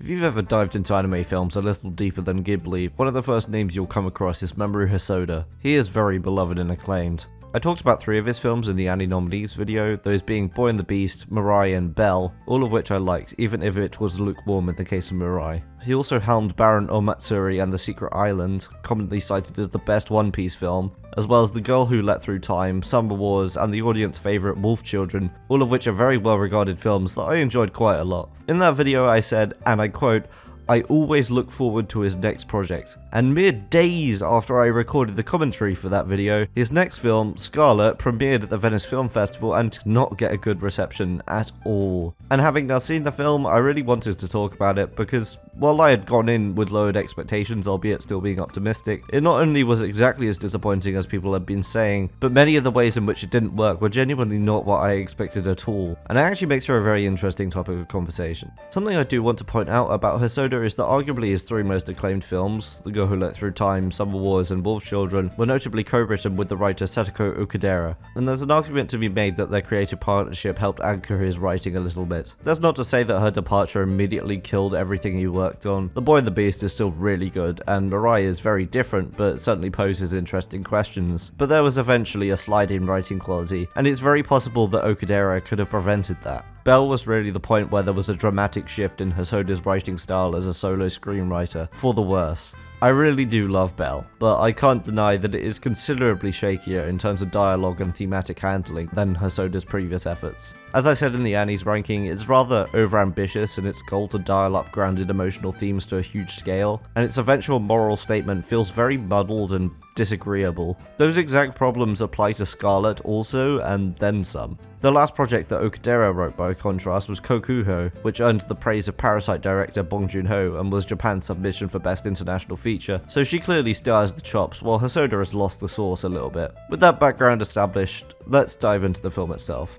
If you've ever dived into anime films a little deeper than Ghibli, one of the first names you'll come across is Mamoru Hosoda. He is very beloved and acclaimed. I talked about 3 of his films in the Annie nominees video, those being Boy and the Beast, Mirai and Belle, all of which I liked, even if it was lukewarm in the case of Mirai. He also helmed Baron Omatsuri and The Secret Island, commonly cited as the best One Piece film, as well as The Girl Who Let Through Time, Summer Wars, and the audience favourite Wolf Children, all of which are very well regarded films that I enjoyed quite a lot. In that video I said, and I quote, "I always look forward to his next project." And mere days after I recorded the commentary for that video, his next film, Scarlet, premiered at the Venice Film Festival and did not get a good reception at all. And having now seen the film, I really wanted to talk about it because, while I had gone in with lowered expectations, albeit still being optimistic, it not only was exactly as disappointing as people had been saying, but many of the ways in which it didn't work were genuinely not what I expected at all. And it actually makes for a very interesting topic of conversation. Something I do want to point out about Hosoda is that arguably his 3 most acclaimed films, The Girl Who Let Through Time, Summer Wars, and Wolf Children, were notably co-written with the writer Satoko Okudera, and there's an argument to be made that their creative partnership helped anchor his writing a little bit. That's not to say that her departure immediately killed everything he worked on. The Boy and the Beast is still really good, and Mirai is very different, but certainly poses interesting questions. But there was eventually a slide in writing quality, and it's very possible that Okudera could have prevented that. Belle was really the point where there was a dramatic shift in Hosoda's writing style as a solo screenwriter, for the worse. I really do love Belle, but I can't deny that it is considerably shakier in terms of dialogue and thematic handling than Hosoda's previous efforts. As I said in the Annie's ranking, it's rather overambitious in its goal to dial up grounded emotional themes to a huge scale, and its eventual moral statement feels very muddled and disagreeable. Those exact problems apply to Scarlet also, and then some. The last project that Okudera wrote, by contrast, was Kokuho, which earned the praise of Parasite director Bong Joon-ho and was Japan's submission for Best International Feature, so she clearly still has the chops, while Hosoda has lost the sauce a little bit. With that background established, let's dive into the film itself.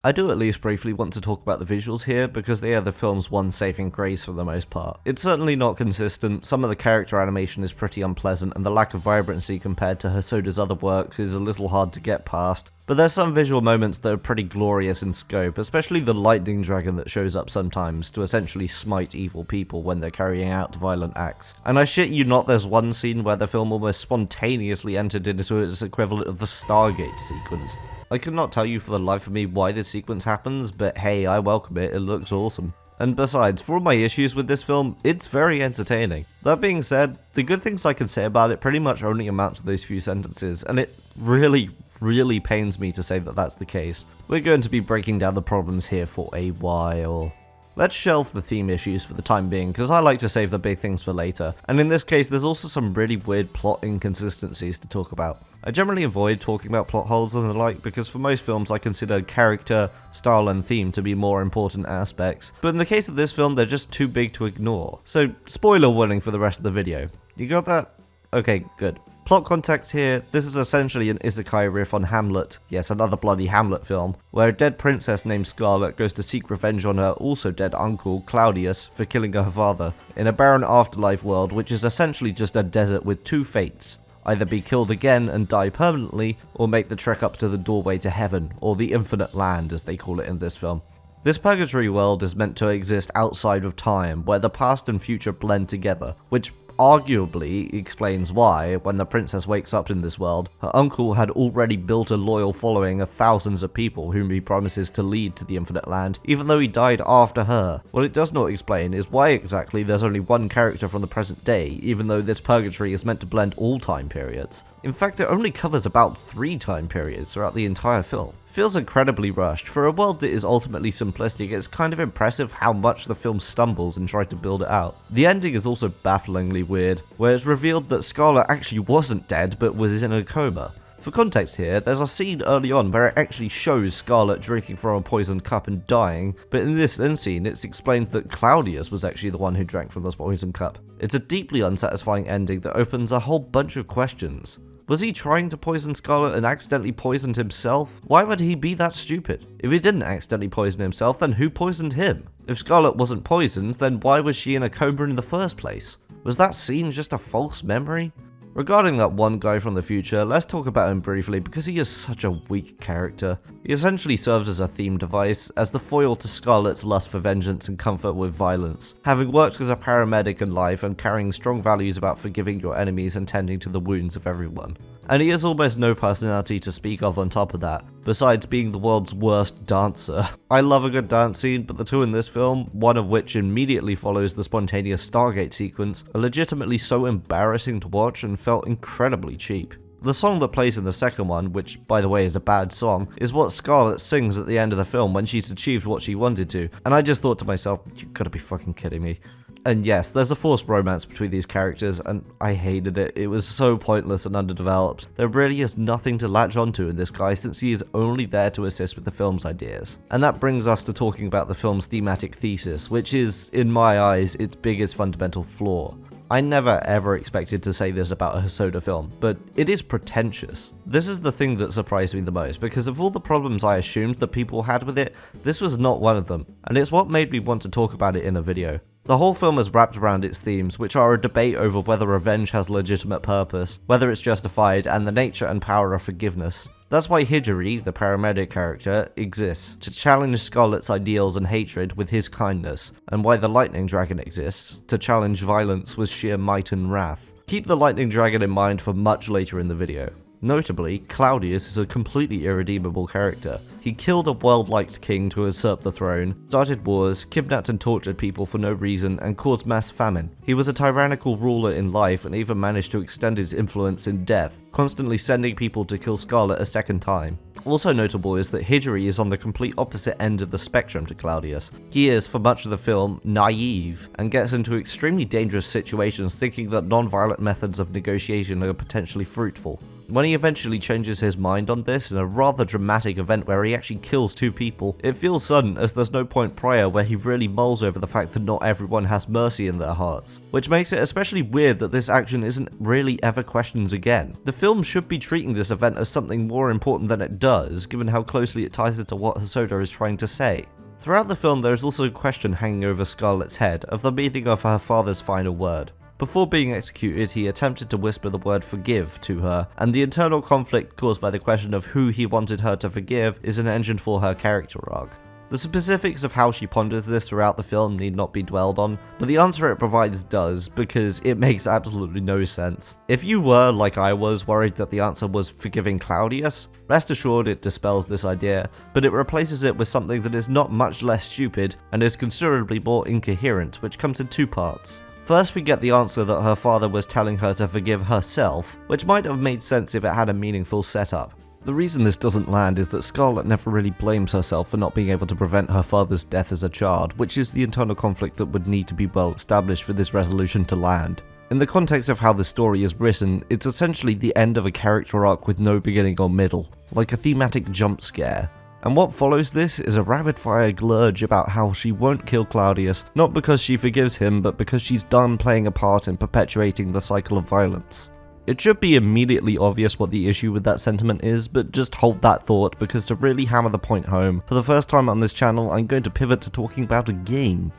I do at least briefly want to talk about the visuals here, because they are the film's one saving grace for the most part. It's certainly not consistent, some of the character animation is pretty unpleasant, and the lack of vibrancy compared to Hosoda's other works is a little hard to get past. But there's some visual moments that are pretty glorious in scope, especially the lightning dragon that shows up sometimes to essentially smite evil people when they're carrying out violent acts. And I shit you not, there's one scene where the film almost spontaneously entered into its equivalent of the Stargate sequence. I could not tell you for the life of me why this sequence happens, but hey, I welcome it, it looks awesome. And besides, for all my issues with this film, it's very entertaining. That being said, the good things I can say about it pretty much only amount to those few sentences, and it really pains me to say that that's the case. We're going to be breaking down the problems here for a while. Let's shelve the theme issues for the time being, because I like to save the big things for later, and in this case there's also some really weird plot inconsistencies to talk about. I generally avoid talking about plot holes and the like, because for most films I consider character, style and theme to be more important aspects, but in the case of this film they're just too big to ignore. So spoiler warning for the rest of the video. You got that? Okay, good. Plot context here, this is essentially an isekai riff on Hamlet, yes, another bloody Hamlet film, where a dead princess named Scarlet goes to seek revenge on her also dead uncle, Claudius, for killing her father, in a barren afterlife world which is essentially just a desert with 2 fates: either be killed again and die permanently, or make the trek up to the doorway to heaven, or the infinite land as they call it in this film. This purgatory world is meant to exist outside of time, where the past and future blend together, which arguably explains why, when the princess wakes up in this world, her uncle had already built a loyal following of thousands of people whom he promises to lead to the infinite land, even though he died after her. What it does not explain is why exactly there's only one character from the present day, even though this purgatory is meant to blend all time periods. In fact, it only covers about 3 time periods throughout the entire film. Feels incredibly rushed. For a world that is ultimately simplistic, it's kind of impressive how much the film stumbles and tries to build it out. The ending is also bafflingly weird, where it's revealed that Scarlet actually wasn't dead but was in a coma. For context here, there's a scene early on where it actually shows Scarlet drinking from a poisoned cup and dying, but in this end scene it's explained that Claudius was actually the one who drank from this poisoned cup. It's a deeply unsatisfying ending that opens a whole bunch of questions. Was he trying to poison Scarlet and accidentally poisoned himself? Why would he be that stupid? If he didn't accidentally poison himself, then who poisoned him? If Scarlet wasn't poisoned, then why was she in a coma in the first place? Was that scene just a false memory? Regarding that one guy from the future, let's talk about him briefly because he is such a weak character. He essentially serves as a theme device, as the foil to Scarlett's lust for vengeance and comfort with violence. Having worked as a paramedic in life and carrying strong values about forgiving your enemies and tending to the wounds of everyone. And he has almost no personality to speak of on top of that, besides being the world's worst dancer. I love a good dance scene, but the two in this film, one of which immediately follows the spontaneous Stargate sequence, are legitimately so embarrassing to watch and felt incredibly cheap. The song that plays in the second one, which by the way is a bad song, is what Scarlett sings at the end of the film when she's achieved what she wanted to, and I just thought to myself, you gotta be fucking kidding me. And yes, there's a forced romance between these characters, and I hated it. It was so pointless and underdeveloped. There really is nothing to latch onto in this guy since he is only there to assist with the film's ideas. And that brings us to talking about the film's thematic thesis, which is, in my eyes, its biggest fundamental flaw. I never ever expected to say this about a Hosoda film, but it is pretentious. This is the thing that surprised me the most, because of all the problems I assumed that people had with it, this was not one of them, and it's what made me want to talk about it in a video. The whole film is wrapped around its themes, which are a debate over whether revenge has legitimate purpose, whether it's justified, and the nature and power of forgiveness. That's why Hijiri, the paramedic character, exists, to challenge Scarlett's ideals and hatred with his kindness, and why the Lightning Dragon exists, to challenge violence with sheer might and wrath. Keep the Lightning Dragon in mind for much later in the video. Notably, Claudius is a completely irredeemable character. He killed a well-liked king to usurp the throne, started wars, kidnapped and tortured people for no reason, and caused mass famine. He was a tyrannical ruler in life and even managed to extend his influence in death, constantly sending people to kill Scarlett a second time. Also notable is that Hijiri is on the complete opposite end of the spectrum to Claudius. He is, for much of the film, naive, and gets into extremely dangerous situations thinking that non-violent methods of negotiation are potentially fruitful. When he eventually changes his mind on this in a rather dramatic event where he actually kills two people, it feels sudden as there's no point prior where he really mulls over the fact that not everyone has mercy in their hearts, which makes it especially weird that this action isn't really ever questioned again. The film should be treating this event as something more important than it does, given how closely it ties into what Hosoda is trying to say. Throughout the film there is also a question hanging over Scarlett's head of the meaning of her father's final word. Before being executed, he attempted to whisper the word forgive to her, and the internal conflict caused by the question of who he wanted her to forgive is an engine for her character arc. The specifics of how she ponders this throughout the film need not be dwelled on, but the answer it provides does, because it makes absolutely no sense. If you were, like I was, worried that the answer was forgiving Claudius, rest assured it dispels this idea, but it replaces it with something that is not much less stupid and is considerably more incoherent, which comes in two parts. First, we get the answer that her father was telling her to forgive herself, which might have made sense if it had a meaningful setup. The reason this doesn't land is that Scarlett never really blames herself for not being able to prevent her father's death as a child, which is the internal conflict that would need to be well established for this resolution to land. In the context of how the story is written, it's essentially the end of a character arc with no beginning or middle, like a thematic jump scare. And what follows this is a rapid-fire glurge about how she won't kill Claudius, not because she forgives him, but because she's done playing a part in perpetuating the cycle of violence. It should be immediately obvious what the issue with that sentiment is, but just hold that thought, because to really hammer the point home, for the first time on this channel, I'm going to pivot to talking about a game.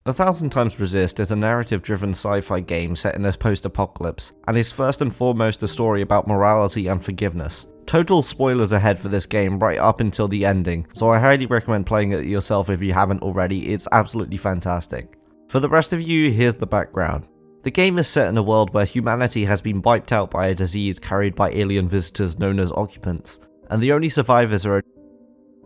1000 Times Resist is a narrative-driven sci-fi game set in a post-apocalypse, and is first and foremost a story about morality and forgiveness. Total spoilers ahead for this game right up until the ending, so I highly recommend playing it yourself if you haven't already. It's absolutely fantastic. For the rest of you, here's the background. The game is set in a world where humanity has been wiped out by a disease carried by alien visitors known as occupants, and the only survivors are a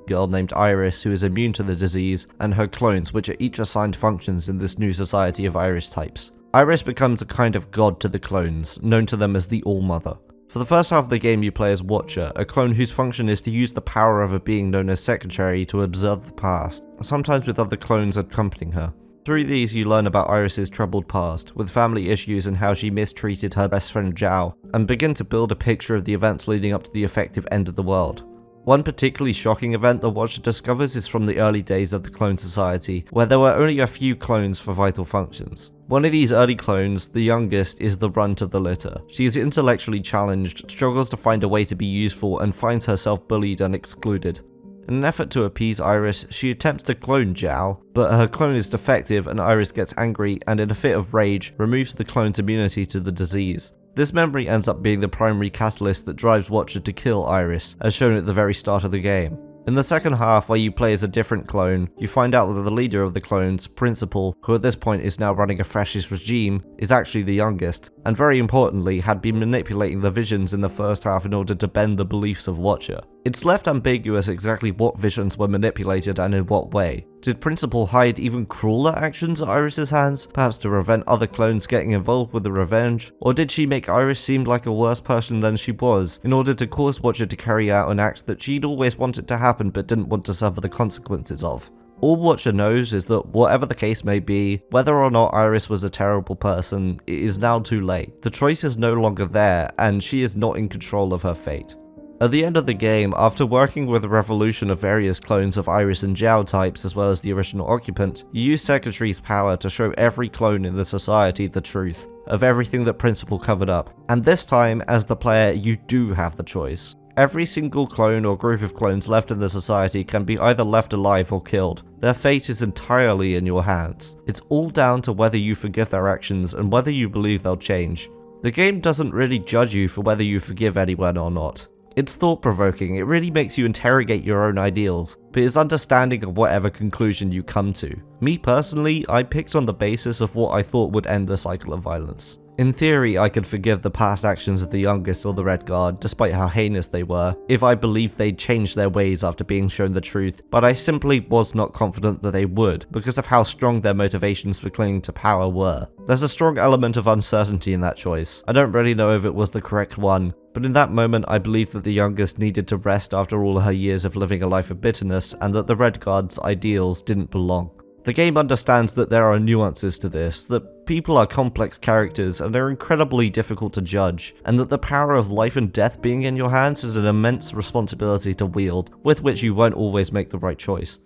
girl named Iris who is immune to the disease, and her clones, which are each assigned functions in this new society of Iris types. Iris becomes a kind of god to the clones, known to them as the All-Mother. For the first half of the game you play as Watcher, a clone whose function is to use the power of a being known as Secretary to observe the past, sometimes with other clones accompanying her. Through these you learn about Iris's troubled past, with family issues and how she mistreated her best friend Zhao, and begin to build a picture of the events leading up to the effective end of the world. One particularly shocking event the Watcher discovers is from the early days of the Clone Society, where there were only a few clones for vital functions. One of these early clones, the youngest, is the runt of the litter. She is intellectually challenged, struggles to find a way to be useful, and finds herself bullied and excluded. In an effort to appease Iris, she attempts to clone Zhao, but her clone is defective and Iris gets angry and in a fit of rage removes the clone's immunity to the disease. This memory ends up being the primary catalyst that drives Watcher to kill Iris, as shown at the very start of the game. In the second half, where you play as a different clone, you find out that the leader of the clones, Principal, who at this point is now running a fascist regime, is actually the youngest, and very importantly, had been manipulating the visions in the first half in order to bend the beliefs of Watcher. It's left ambiguous exactly what visions were manipulated and in what way. Did Principal hide even crueler actions at Iris's hands, perhaps to prevent other clones getting involved with the revenge? Or did she make Iris seem like a worse person than she was, in order to cause Watcher to carry out an act that she'd always wanted to happen but didn't want to suffer the consequences of? All Watcher knows is that whatever the case may be, whether or not Iris was a terrible person, it is now too late. The choice is no longer there, and she is not in control of her fate. At the end of the game, after working with a revolution of various clones of Iris and Zhao types as well as the original occupant, you use Secretary's power to show every clone in the society the truth of everything that Principal covered up. And this time, as the player, you do have the choice. Every single clone or group of clones left in the society can be either left alive or killed. Their fate is entirely in your hands. It's all down to whether you forgive their actions and whether you believe they'll change. The game doesn't really judge you for whether you forgive anyone or not. It's thought-provoking, it really makes you interrogate your own ideals, but is understanding of whatever conclusion you come to. Me personally, I picked on the basis of what I thought would end the cycle of violence. In theory, I could forgive the past actions of the youngest or the Red Guard, despite how heinous they were, if I believed they'd change their ways after being shown the truth, but I simply was not confident that they would, because of how strong their motivations for clinging to power were. There's a strong element of uncertainty in that choice. I don't really know if it was the correct one, but in that moment I believed that the youngest needed to rest after all her years of living a life of bitterness, and that the Red Guard's ideals didn't belong. The game understands that there are nuances to this, that people are complex characters and they're incredibly difficult to judge, and that the power of life and death being in your hands is an immense responsibility to wield, with which you won't always make the right choice.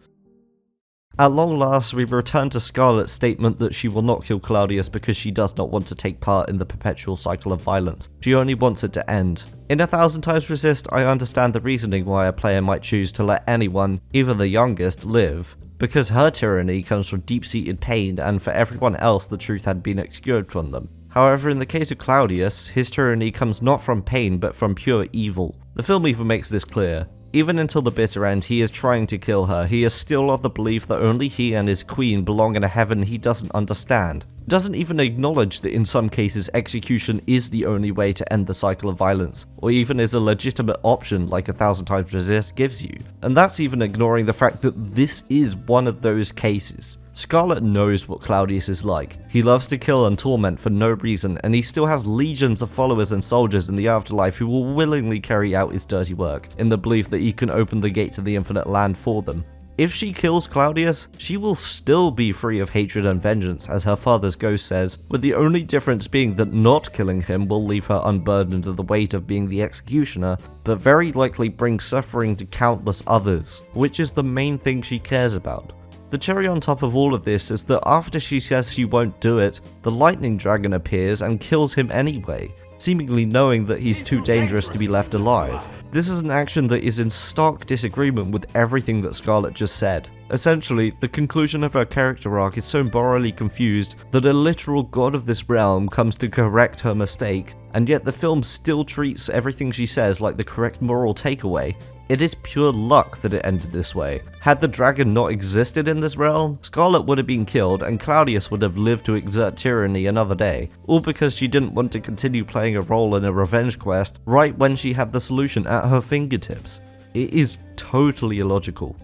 At long last, we return to Scarlet's statement that she will not kill Claudius because she does not want to take part in the perpetual cycle of violence. She only wants it to end. In 1000 Times Resist, I understand the reasoning why a player might choose to let anyone, even the youngest, live. Because her tyranny comes from deep-seated pain, and for everyone else the truth had been obscured from them. However, in the case of Claudius, his tyranny comes not from pain but from pure evil. The film even makes this clear. Even until the bitter end, he is trying to kill her. He is still of the belief that only he and his queen belong in a heaven he doesn't understand. Doesn't even acknowledge that in some cases execution is the only way to end the cycle of violence, or even is a legitimate option like 1000 Times Resist gives you. And that's even ignoring the fact that this is one of those cases. Scarlet knows what Claudius is like. He loves to kill and torment for no reason, and he still has legions of followers and soldiers in the afterlife who will willingly carry out his dirty work, in the belief that he can open the gate to the infinite land for them. If she kills Claudius, she will still be free of hatred and vengeance, as her father's ghost says, with the only difference being that not killing him will leave her unburdened of the weight of being the executioner, but very likely bring suffering to countless others, which is the main thing she cares about. The cherry on top of all of this is that after she says she won't do it, the lightning dragon appears and kills him anyway, seemingly knowing that he's too dangerous to be left alive. This is an action that is in stark disagreement with everything that Scarlet just said. Essentially, the conclusion of her character arc is so morally confused that a literal god of this realm comes to correct her mistake, and yet the film still treats everything she says like the correct moral takeaway. It is pure luck that it ended this way. Had the dragon not existed in this realm, Scarlet would have been killed and Claudius would have lived to exert tyranny another day, all because she didn't want to continue playing a role in a revenge quest right when she had the solution at her fingertips. It is totally illogical.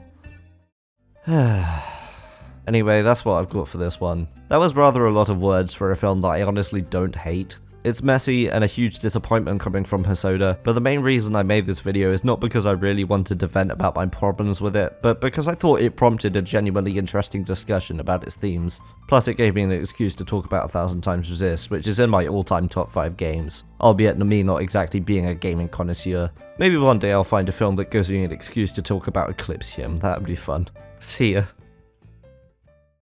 Anyway, that's what I've got for this one. That was rather a lot of words for a film that I honestly don't hate. It's messy and a huge disappointment coming from Hosoda, but the main reason I made this video is not because I really wanted to vent about my problems with it, but because I thought it prompted a genuinely interesting discussion about its themes. Plus it gave me an excuse to talk about 1000 Times Resist, which is in my all-time top 5 games, albeit me not exactly being a gaming connoisseur. Maybe one day I'll find a film that gives me an excuse to talk about Eclipsium, that would be fun. See ya.